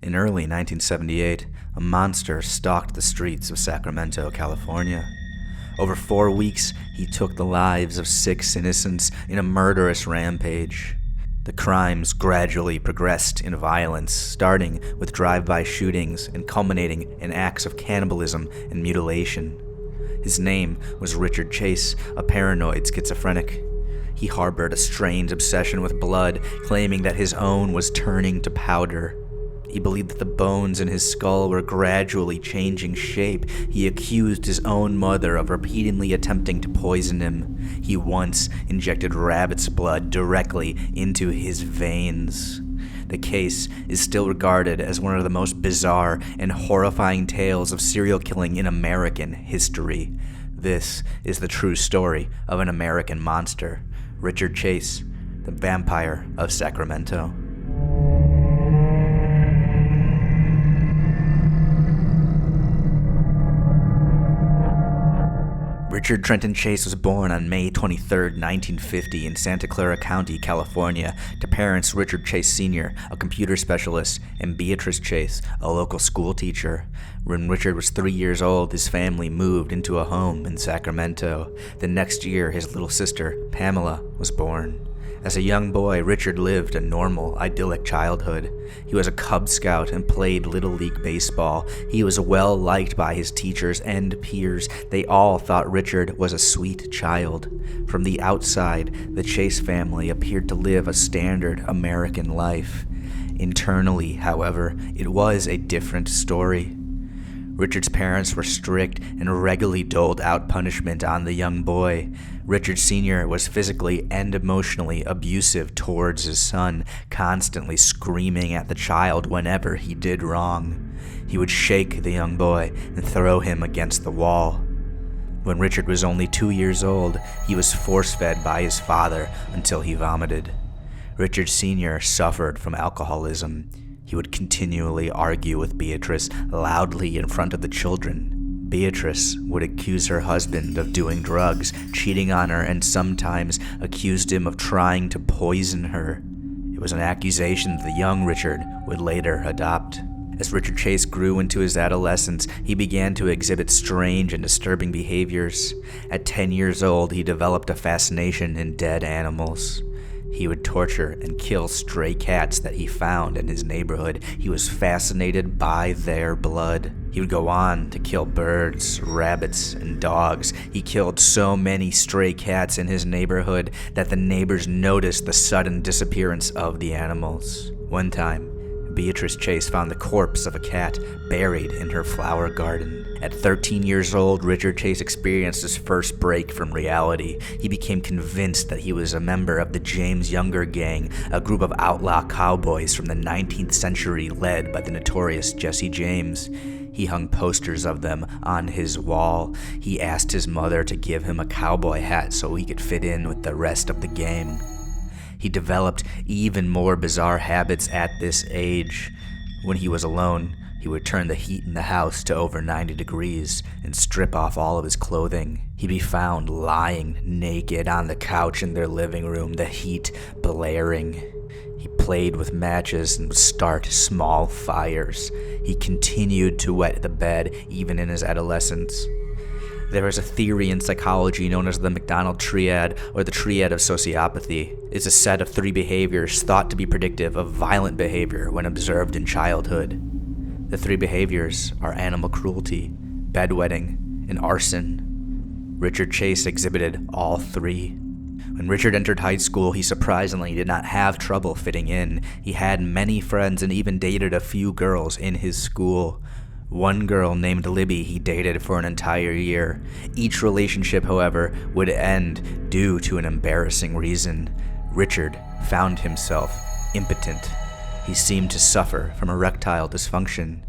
In early 1978, a monster stalked the streets of Sacramento, California. Over 4 weeks, he took the lives of 6 innocents in a murderous rampage. The crimes gradually progressed in violence, starting with drive-by shootings and culminating in acts of cannibalism and mutilation. His name was Richard Chase, a paranoid schizophrenic. He harbored a strange obsession with blood, claiming that his own was turning to powder. He believed that the bones in his skull were gradually changing shape. He accused his own mother of repeatedly attempting to poison him. He once injected rabbit's blood directly into his veins. The case is still regarded as one of the most bizarre and horrifying tales of serial killing in American history. This is the true story of an American monster, Richard Chase, the Vampire of Sacramento. Richard Trenton Chase was born on May 23, 1950 in Santa Clara County, California, to parents Richard Chase Sr., a computer specialist, and Beatrice Chase, a local school teacher. When Richard was 3 years old, his family moved into a home in Sacramento. The next year, his little sister, Pamela, was born. As a young boy, Richard lived a normal, idyllic childhood. He was a Cub Scout and played Little League baseball. He was well liked by his teachers and peers. They all thought Richard was a sweet child. From the outside, the Chase family appeared to live a standard American life. Internally, however, it was a different story. Richard's parents were strict and regularly doled out punishment on the young boy. Richard Sr. was physically and emotionally abusive towards his son, constantly screaming at the child whenever he did wrong. He would shake the young boy and throw him against the wall. When Richard was only 2 years old, he was force-fed by his father until he vomited. Richard Sr. suffered from alcoholism. He would continually argue with Beatrice loudly in front of the children. Beatrice would accuse her husband of doing drugs, cheating on her, and sometimes accused him of trying to poison her. It was an accusation that the young Richard would later adopt. As Richard Chase grew into his adolescence, he began to exhibit strange and disturbing behaviors. At 10 years old, he developed a fascination in dead animals. He would torture and kill stray cats that he found in his neighborhood. He was fascinated by their blood. He would go on to kill birds, rabbits, and dogs. He killed so many stray cats in his neighborhood that the neighbors noticed the sudden disappearance of the animals. One time, Beatrice Chase found the corpse of a cat buried in her flower garden. At 13 years old, Richard Chase experienced his first break from reality. He became convinced that he was a member of the James Younger Gang, a group of outlaw cowboys from the 19th century led by the notorious Jesse James. He hung posters of them on his wall. He asked his mother to give him a cowboy hat so he could fit in with the rest of the gang. He developed even more bizarre habits at this age. When he was alone, he would turn the heat in the house to over 90 degrees and strip off all of his clothing. He'd be found lying naked on the couch in their living room, the heat blaring. He played with matches and would start small fires. He continued to wet the bed even in his adolescence. There is a theory in psychology known as the McDonald Triad, or the Triad of Sociopathy. It's a set of 3 behaviors thought to be predictive of violent behavior when observed in childhood. The 3 behaviors are animal cruelty, bedwetting, and arson. Richard Chase exhibited all 3. When Richard entered high school, he surprisingly did not have trouble fitting in. He had many friends and even dated a few girls in his school. One girl named Libby he dated for an entire year. Each relationship, however, would end due to an embarrassing reason. Richard found himself impotent. He seemed to suffer from erectile dysfunction.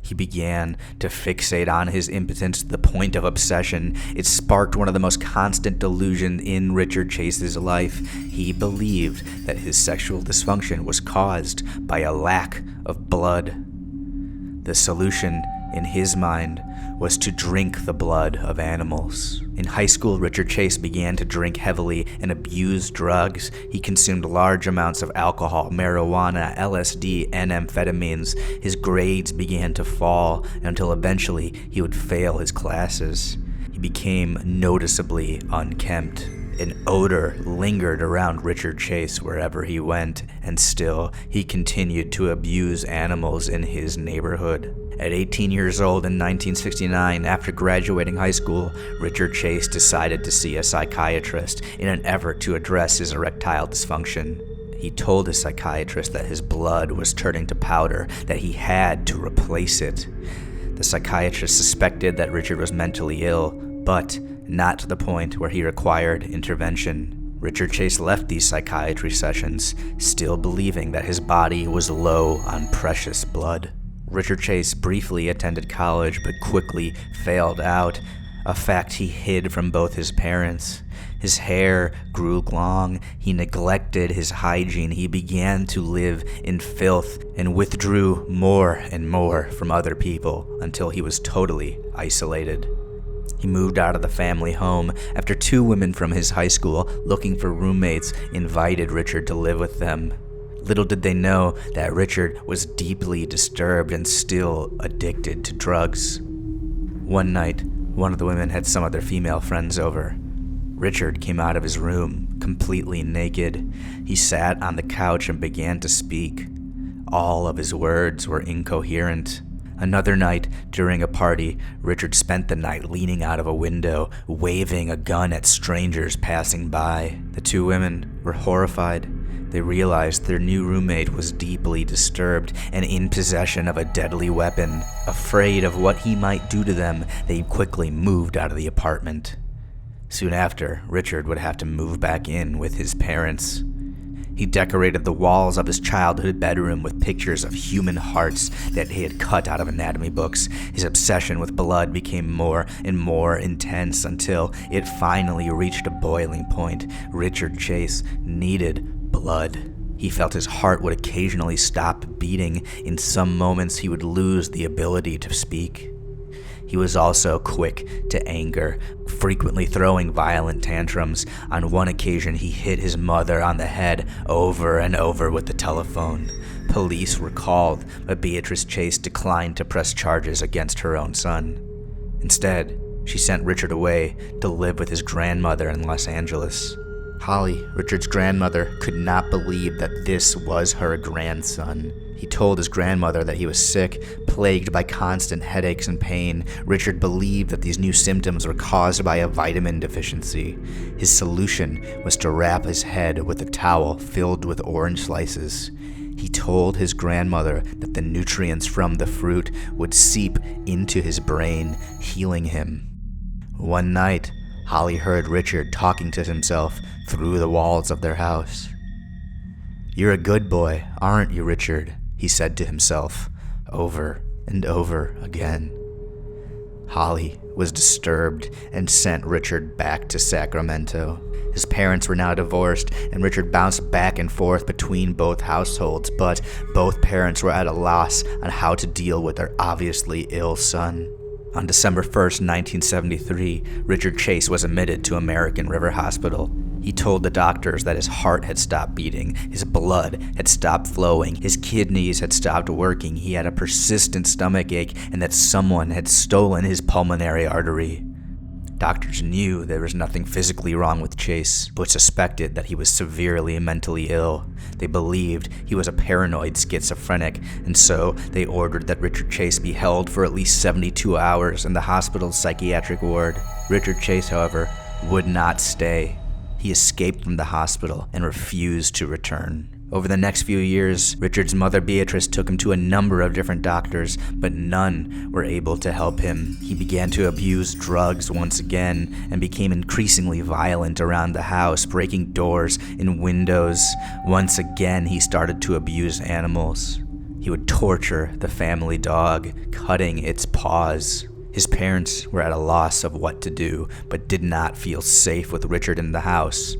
He began to fixate on his impotence to the point of obsession. It sparked one of the most constant delusions in Richard Chase's life. He believed that his sexual dysfunction was caused by a lack of blood. The solution in his mind, was to drink the blood of animals. In high school, Richard Chase began to drink heavily and abuse drugs. He consumed large amounts of alcohol, marijuana, LSD, and amphetamines. His grades began to fall until eventually he would fail his classes. He became noticeably unkempt. An odor lingered around Richard Chase wherever he went, and still, he continued to abuse animals in his neighborhood. At 18 years old in 1969, after graduating high school, Richard Chase decided to see a psychiatrist in an effort to address his erectile dysfunction. He told his psychiatrist that his blood was turning to powder, that he had to replace it. The psychiatrist suspected that Richard was mentally ill, but not to the point where he required intervention. Richard Chase left these psychiatry sessions, still believing that his body was low on precious blood. Richard Chase briefly attended college, but quickly failed out, a fact he hid from both his parents. His hair grew long, he neglected his hygiene, he began to live in filth, and withdrew more and more from other people until he was totally isolated. He moved out of the family home after 2 women from his high school, looking for roommates, invited Richard to live with them. Little did they know that Richard was deeply disturbed and still addicted to drugs. One night, one of the women had some of their female friends over. Richard came out of his room, completely naked. He sat on the couch and began to speak. All of his words were incoherent. Another night, during a party, Richard spent the night leaning out of a window, waving a gun at strangers passing by. The 2 women were horrified. They realized their new roommate was deeply disturbed and in possession of a deadly weapon. Afraid of what he might do to them, they quickly moved out of the apartment. Soon after, Richard would have to move back in with his parents. He decorated the walls of his childhood bedroom with pictures of human hearts that he had cut out of anatomy books. His obsession with blood became more and more intense until it finally reached a boiling point. Richard Chase needed blood. He felt his heart would occasionally stop beating. In some moments, he would lose the ability to speak. He was also quick to anger, frequently throwing violent tantrums. On one occasion, he hit his mother on the head over and over with the telephone. Police were called, but Beatrice Chase declined to press charges against her own son. Instead, she sent Richard away to live with his grandmother in Los Angeles. Holly, Richard's grandmother, could not believe that this was her grandson. He told his grandmother that he was sick, plagued by constant headaches and pain. Richard believed that these new symptoms were caused by a vitamin deficiency. His solution was to wrap his head with a towel filled with orange slices. He told his grandmother that the nutrients from the fruit would seep into his brain, healing him. One night, Holly heard Richard talking to himself through the walls of their house. "You're a good boy, aren't you, Richard?" he said to himself, over and over again. Holly was disturbed and sent Richard back to Sacramento. His parents were now divorced, and Richard bounced back and forth between both households, but both parents were at a loss on how to deal with their obviously ill son. On December 1st, 1973, Richard Chase was admitted to American River Hospital. He told the doctors that his heart had stopped beating, his blood had stopped flowing, his kidneys had stopped working, he had a persistent stomach ache, and that someone had stolen his pulmonary artery. Doctors knew there was nothing physically wrong with Chase, but suspected that he was severely mentally ill. They believed he was a paranoid schizophrenic, and so they ordered that Richard Chase be held for at least 72 hours in the hospital's psychiatric ward. Richard Chase, however, would not stay. He escaped from the hospital and refused to return. Over the next few years, Richard's mother Beatrice took him to a number of different doctors, but none were able to help him. He began to abuse drugs once again and became increasingly violent around the house, breaking doors and windows. Once again, he started to abuse animals. He would torture the family dog, cutting its paws. His parents were at a loss of what to do, but did not feel safe with Richard in the house.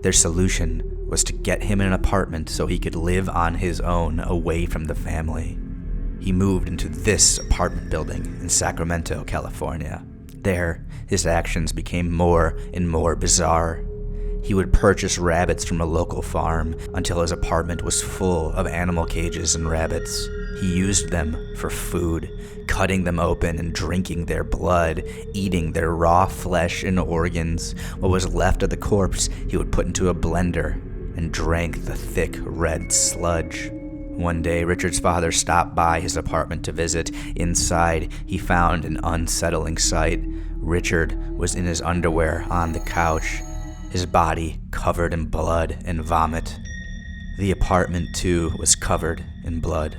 Their solution was to get him in an apartment so he could live on his own away from the family. he moved into this apartment building in Sacramento, California. There, his actions became more and more bizarre. He would purchase rabbits from a local farm until his apartment was full of animal cages and rabbits. He used them for food, cutting them open and drinking their blood, eating their raw flesh and organs. What was left of the corpse he would put into a blender and drank the thick red sludge. One day, Richard's father stopped by his apartment to visit. Inside, he found an unsettling sight. Richard was in his underwear on the couch, his body covered in blood and vomit. The apartment, too, was covered in blood.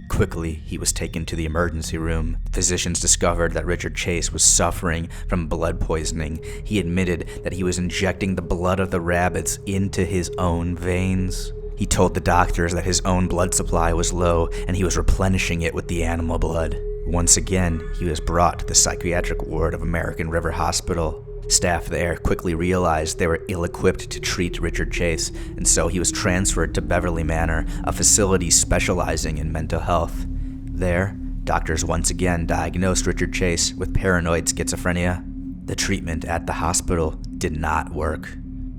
Quickly, he was taken to the emergency room. Physicians discovered that Richard Chase was suffering from blood poisoning. He admitted that he was injecting the blood of the rabbits into his own veins. He told the doctors that his own blood supply was low and he was replenishing it with the animal blood. Once again, he was brought to the psychiatric ward of American River Hospital. Staff there quickly realized they were ill-equipped to treat Richard Chase, and so he was transferred to Beverly Manor, a facility specializing in mental health. There, doctors once again diagnosed Richard Chase with paranoid schizophrenia. The treatment at the hospital did not work.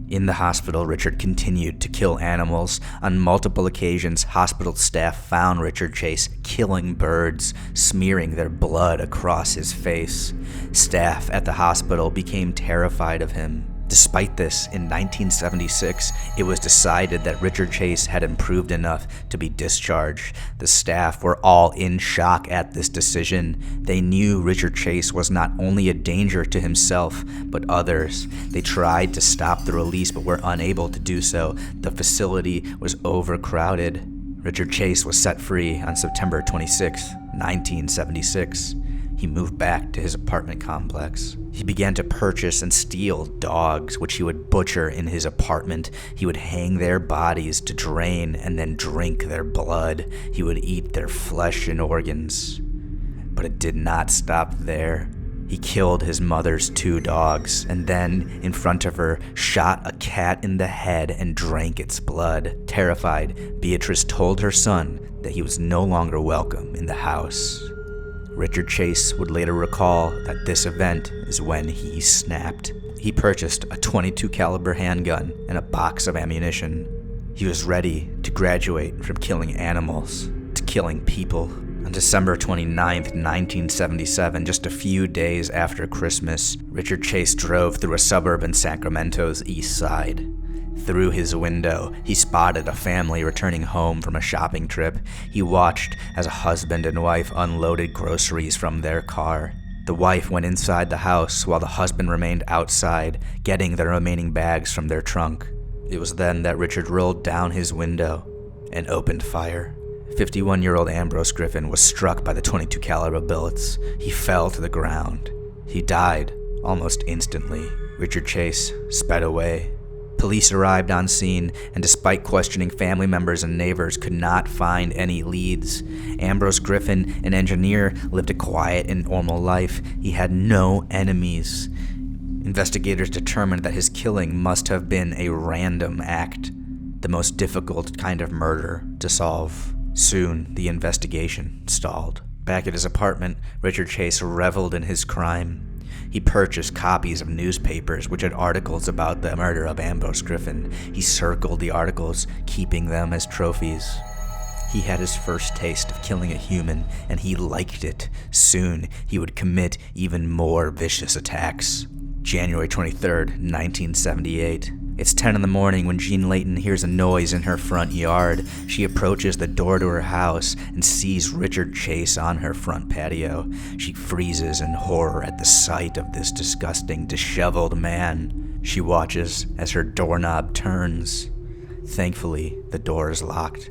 In the hospital, Richard continued to kill animals. On multiple occasions, hospital staff found Richard Chase killing birds, smearing their blood across his face. Staff at the hospital became terrified of him. Despite this, in 1976, it was decided that Richard Chase had improved enough to be discharged. The staff were all in shock at this decision. They knew Richard Chase was not only a danger to himself, but others. They tried to stop the release, but were unable to do so. The facility was overcrowded. Richard Chase was set free on September 26, 1976. He moved back to his apartment complex. He began to purchase and steal dogs, which he would butcher in his apartment. He would hang their bodies to drain and then drink their blood. He would eat their flesh and organs. But it did not stop there. He killed his mother's 2 dogs, and then, in front of her, shot a cat in the head and drank its blood. Terrified, Beatrice told her son that he was no longer welcome in the house. Richard Chase would later recall that this event is when he snapped. He purchased a .22 caliber handgun and a box of ammunition. He was ready to graduate from killing animals to killing people. On December 29, 1977, just a few days after Christmas, Richard Chase drove through a suburb in Sacramento's east side. Through his window, he spotted a family returning home from a shopping trip. He watched as a husband and wife unloaded groceries from their car. The wife went inside the house while the husband remained outside, getting the remaining bags from their trunk. It was then that Richard rolled down his window and opened fire. 51-year-old Ambrose Griffin was struck by the .22 caliber bullets. He fell to the ground. He died almost instantly. Richard Chase sped away. Police arrived on scene, and despite questioning family members and neighbors, could not find any leads. Ambrose Griffin, an engineer, lived a quiet and normal life. He had no enemies. Investigators determined that his killing must have been a random act, the most difficult kind of murder to solve. Soon, the investigation stalled. Back at his apartment, Richard Chase reveled in his crime. He purchased copies of newspapers which had articles about the murder of Ambrose Griffin. He circled the articles, keeping them as trophies. He had his first taste of killing a human, and he liked it. Soon, he would commit even more vicious attacks. January 23rd, 1978. It's 10 in the morning when Jean Layton hears a noise in her front yard. She approaches the door to her house and sees Richard Chase on her front patio. She freezes in horror at the sight of this disgusting, disheveled man. She watches as her doorknob turns. Thankfully, the door is locked.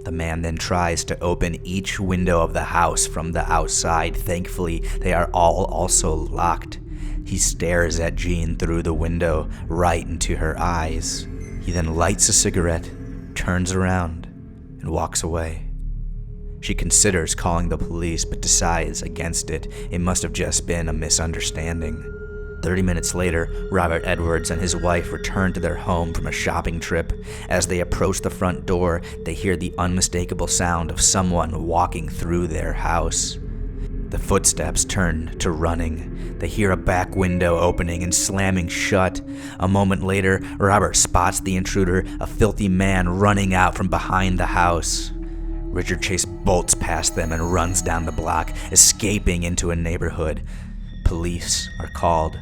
The man then tries to open each window of the house from the outside. Thankfully, they are all also locked. He stares at Jean through the window, right into her eyes. He then lights a cigarette, turns around, and walks away. She considers calling the police, but decides against it. It must have just been a misunderstanding. 30 minutes later, Robert Edwards and his wife return to their home from a shopping trip. As they approach the front door, they hear the unmistakable sound of someone walking through their house. The footsteps turn to running. They hear a back window opening and slamming shut. A moment later, Robert spots the intruder, a filthy man running out from behind the house. Richard Chase bolts past them and runs down the block, escaping into a neighborhood. Police are called.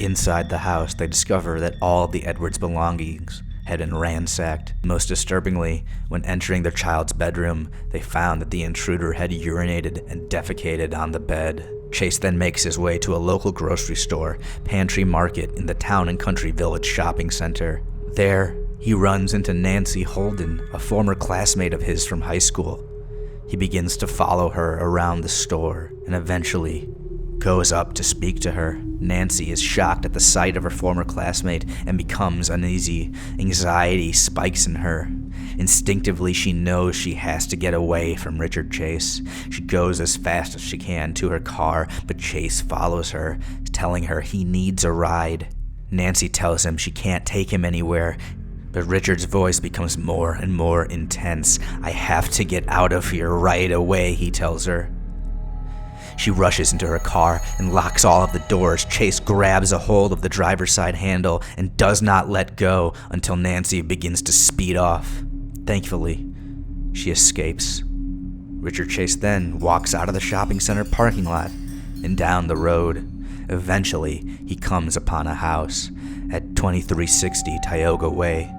Inside the house, they discover that all of the Edwards' belongings had been ransacked. Most disturbingly, when entering their child's bedroom, they found that the intruder had urinated and defecated on the bed. Chase then makes his way to a local grocery store, Pantry Market, in the Town and Country Village shopping center. There, he runs into Nancy Holden, a former classmate of his from high school. He begins to follow her around the store and eventually goes up to speak to her. Nancy is shocked at the sight of her former classmate and becomes uneasy. Anxiety spikes in her. Instinctively, she knows she has to get away from Richard Chase. She goes as fast as she can to her car, but Chase follows her, telling her he needs a ride. Nancy tells him she can't take him anywhere, but Richard's voice becomes more and more intense. "I have to get out of here right away," he tells her. She rushes into her car and locks all of the doors. Chase grabs a hold of the driver's side handle and does not let go until Nancy begins to speed off. Thankfully, she escapes. Richard Chase then walks out of the shopping center parking lot and down the road. Eventually, he comes upon a house at 2360 Tioga Way.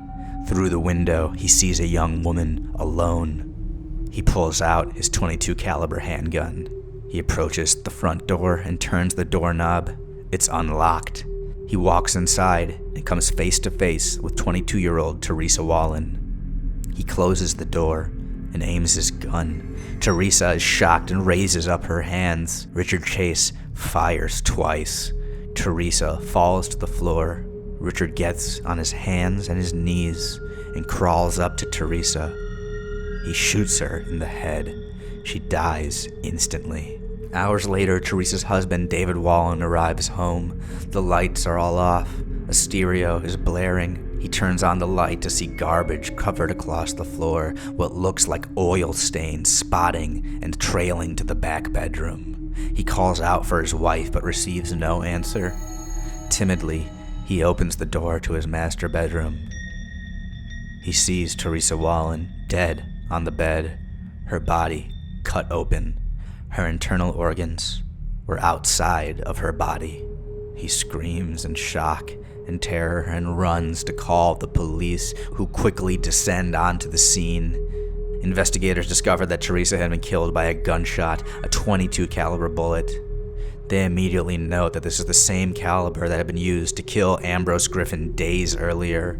Through the window, he sees a young woman alone. He pulls out his .22 caliber handgun. He approaches the front door and turns the doorknob. It's unlocked. He walks inside and comes face to face with 22-year-old Teresa Wallen. He closes the door and aims his gun. Teresa is shocked and raises up her hands. Richard Chase fires twice. Teresa falls to the floor. Richard gets on his hands and his knees and crawls up to Teresa. He shoots her in the head. She dies instantly. Hours later, Teresa's husband, David Wallen, arrives home. The lights are all off. A stereo is blaring. He turns on the light to see garbage covered across the floor, what looks like oil stains spotting and trailing to the back bedroom. He calls out for his wife but receives no answer. Timidly, he opens the door to his master bedroom. He sees Teresa Wallen dead on the bed, her body cut open. Her internal organs were outside of her body. He screams in shock and terror and runs to call the police, who quickly descend onto the scene. Investigators discover that Teresa had been killed by a gunshot, a .22 caliber bullet. They immediately note that this is the same caliber that had been used to kill Ambrose Griffin days earlier.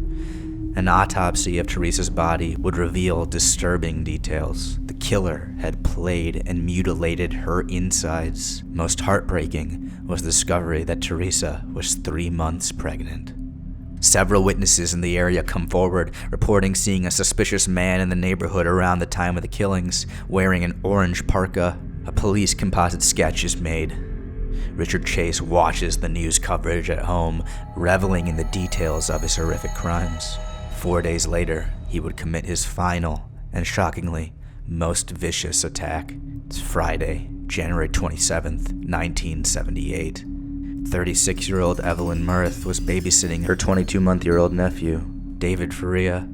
An autopsy of Teresa's body would reveal disturbing details. The killer had played and mutilated her insides. Most heartbreaking was the discovery that Teresa was 3 months pregnant. Several witnesses in the area come forward, reporting seeing a suspicious man in the neighborhood around the time of the killings, wearing an orange parka. A police composite sketch is made. Richard Chase watches the news coverage at home, reveling in the details of his horrific crimes. 4 days later, he would commit his final and, shockingly, most vicious attack. It's Friday, January 27th, 1978. 36-year-old Evelyn Meredith was babysitting her 22-month-old nephew, David Faria.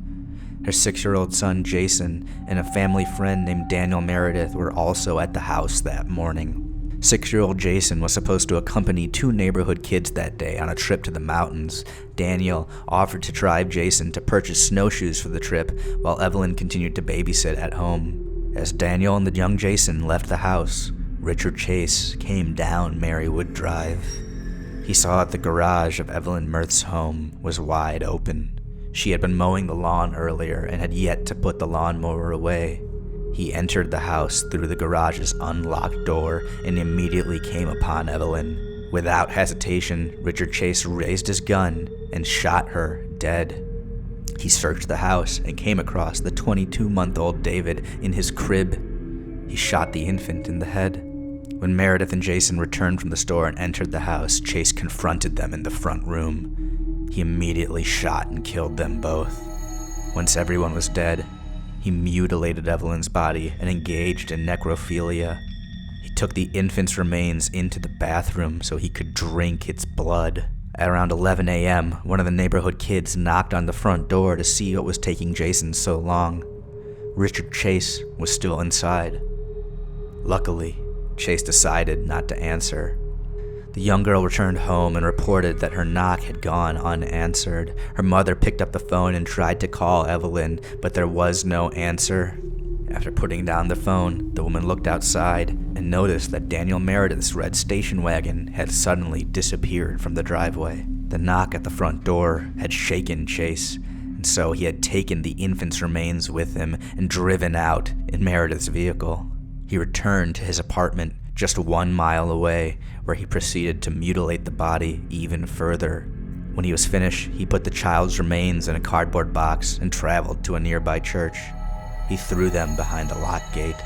Her 6-year-old son, Jason, and a family friend named Daniel Meredith were also at the house that morning. 6-year-old Jason was supposed to accompany 2 neighborhood kids that day on a trip to the mountains. Daniel offered to drive Jason to purchase snowshoes for the trip, while Evelyn continued to babysit at home. As Daniel and the young Jason left the house, Richard Chase came down Marywood Drive. He saw that the garage of Evelyn Meredith's home was wide open. She had been mowing the lawn earlier and had yet to put the lawnmower away. He entered the house through the garage's unlocked door and immediately came upon Evelyn. Without hesitation, Richard Chase raised his gun and shot her dead. He searched the house and came across the 22-month-old David in his crib. He shot the infant in the head. When Meredith and Jason returned from the store and entered the house, Chase confronted them in the front room. He immediately shot and killed them both. Once everyone was dead, he mutilated Evelyn's body and engaged in necrophilia. He took the infant's remains into the bathroom so he could drink its blood. At around 11 a.m., one of the neighborhood kids knocked on the front door to see what was taking Jason so long. Richard Chase was still inside. Luckily, Chase decided not to answer. The young girl returned home and reported that her knock had gone unanswered. Her mother picked up the phone and tried to call Evelyn, but there was no answer. After putting down the phone, the woman looked outside and noticed that Daniel Meredith's red station wagon had suddenly disappeared from the driveway. The knock at the front door had shaken Chase, and so he had taken the infant's remains with him and driven out in Meredith's vehicle. He returned to his apartment just 1 mile away, where he proceeded to mutilate the body even further. When he was finished, he put the child's remains in a cardboard box and traveled to a nearby church. He threw them behind a locked gate.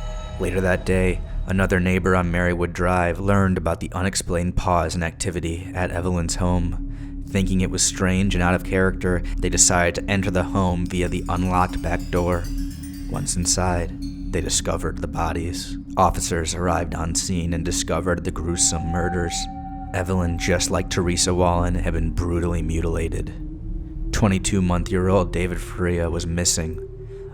Later that day, another neighbor on Marywood Drive learned about the unexplained pause in activity at Evelyn's home. Thinking it was strange and out of character, they decided to enter the home via the unlocked back door. Once inside, they discovered the bodies. Officers arrived on scene and discovered the gruesome murders. Evelyn, just like Teresa Wallen, had been brutally mutilated. 22-month-old David Faria was missing.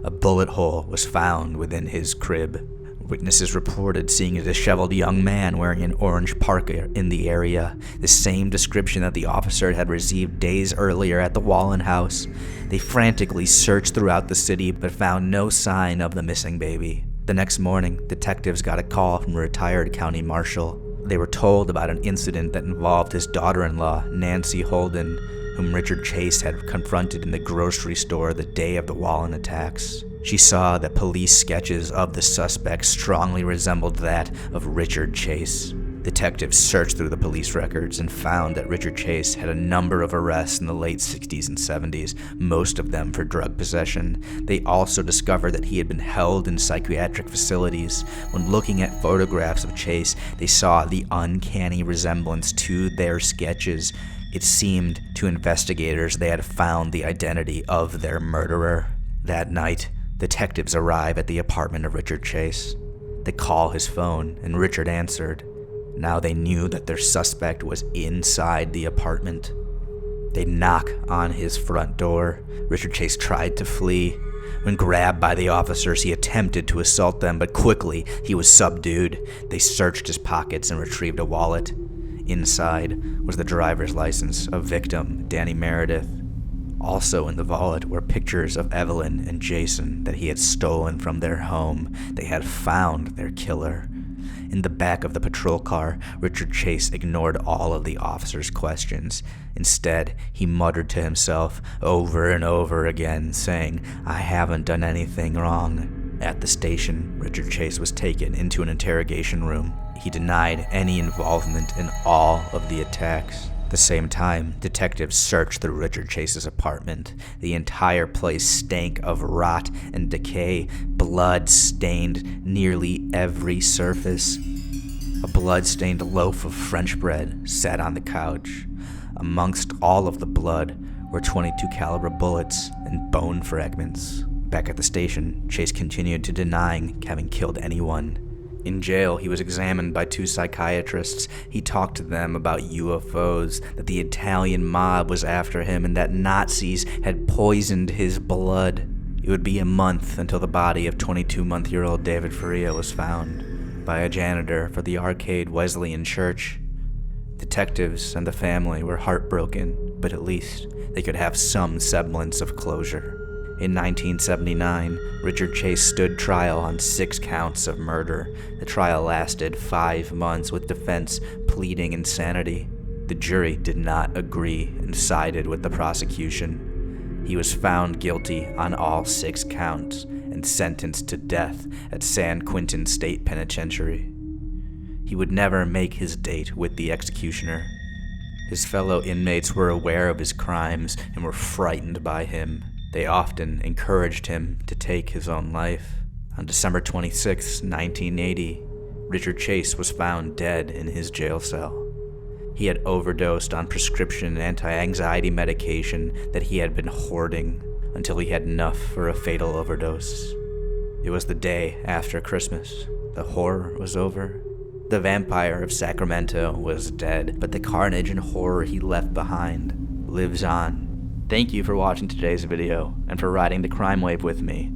A bullet hole was found within his crib. Witnesses reported seeing a disheveled young man wearing an orange parka in the area, the same description that the officer had received days earlier at the Wallen house. They frantically searched throughout the city but found no sign of the missing baby. The next morning, detectives got a call from a retired county marshal. They were told about an incident that involved his daughter-in-law, Nancy Holden, whom Richard Chase had confronted in the grocery store the day of the Wallen attacks. She saw that police sketches of the suspect strongly resembled that of Richard Chase. Detectives searched through the police records and found that Richard Chase had a number of arrests in the late 60s and 70s, most of them for drug possession. They also discovered that he had been held in psychiatric facilities. When looking at photographs of Chase, they saw the uncanny resemblance to their sketches. It seemed to investigators they had found the identity of their murderer. That night, detectives arrive at the apartment of Richard Chase. They call his phone, and Richard answered. Now they knew that their suspect was inside the apartment. They knock on his front door. Richard Chase tried to flee. When grabbed by the officers, he attempted to assault them, but quickly he was subdued. They searched his pockets and retrieved a wallet. Inside was the driver's license of victim Danny Meredith. Also in the wallet were pictures of Evelyn and Jason that he had stolen from their home. They had found their killer. In the back of the patrol car, Richard Chase ignored all of the officers' questions. Instead, he muttered to himself over and over again, saying, "I haven't done anything wrong." At the station, Richard Chase was taken into an interrogation room. He denied any involvement in all of the attacks. At the same time, detectives searched through Richard Chase's apartment. The entire place stank of rot and decay. Blood stained nearly every surface. A blood-stained loaf of French bread sat on the couch. Amongst all of the blood were .22 caliber bullets and bone fragments. Back at the station, Chase continued to denying having killed anyone. In jail, he was examined by 2 psychiatrists. He talked to them about UFOs, that the Italian mob was after him, and that Nazis had poisoned his blood. It would be a month until the body of 22-month-old David Faria was found by a janitor for the Arcade Wesleyan Church. Detectives and the family were heartbroken, but at least they could have some semblance of closure. In 1979, Richard Chase stood trial on 6 counts of murder. The trial lasted 5 months, with defense pleading insanity. The jury did not agree and sided with the prosecution. He was found guilty on all 6 counts and sentenced to death at San Quentin State Penitentiary. He would never make his date with the executioner. His fellow inmates were aware of his crimes and were frightened by him. They often encouraged him to take his own life. On December 26, 1980, Richard Chase was found dead in his jail cell. He had overdosed on prescription anti-anxiety medication that he had been hoarding until he had enough for a fatal overdose. It was the day after Christmas. The horror was over. The Vampire of Sacramento was dead, but the carnage and horror he left behind lives on. Thank you for watching today's video and for riding the crime wave with me.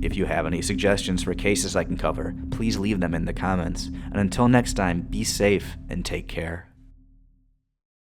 If you have any suggestions for cases I can cover, please leave them in the comments. And until next time, be safe and take care.